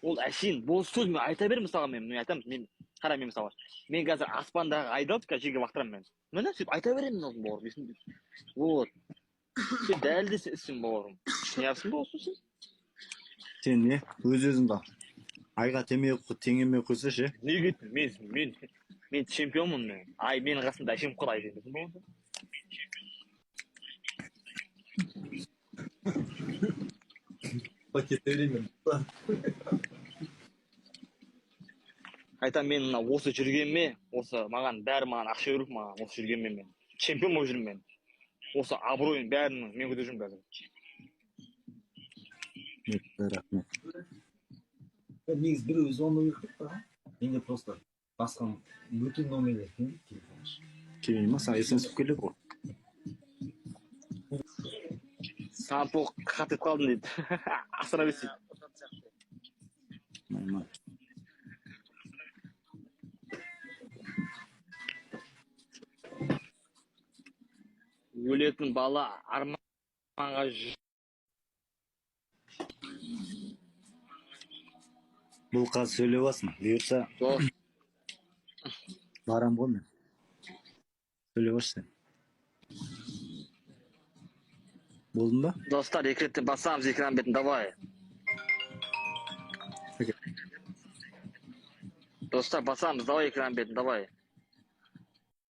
ол әшейін бос сөз мен айта бер, мысалға мен айтамын, қара, мен мысалға мен қазір аспандағы айды алып қазір жерге лақтырамын мен. Міне сөйтіп айта беремін мен бауырым. Вот. Сен дәлелдесің бауырым. Түсінесің бе осы сен? Сен не? Өз-өзіңді айға теңемей қойса ше? Неге? Мен чемпионмын мен. Ай менің қасымда әшейін құр ай деймін бауырым. Кете берейін. Айтам, мен мына осы жүргеніме, осы маған ақша беріп, маған осы жүргенмен мен чемпион болып жүрмін мен. Осы абыройын бәрін мен көтеріп жүрмін қазір. Рахмет. Негізі бір өзі оны өтіп та. Менде просто басқан бүтін номерлер Келмей ма? Саған есіңсіп келеді ғой. Сампо қатып қалдым дейді. Асыра берсейді. Маймай. Өлетін бала арманға Бұл қазір сөйлеп алсын. Бұйырса барам ғой мен. Сөйлеп алшы сен. Болдың ба? Достар, екі реттен басамыз экран бетін, давай. Достар, басамыз, давай экран бетін, давай.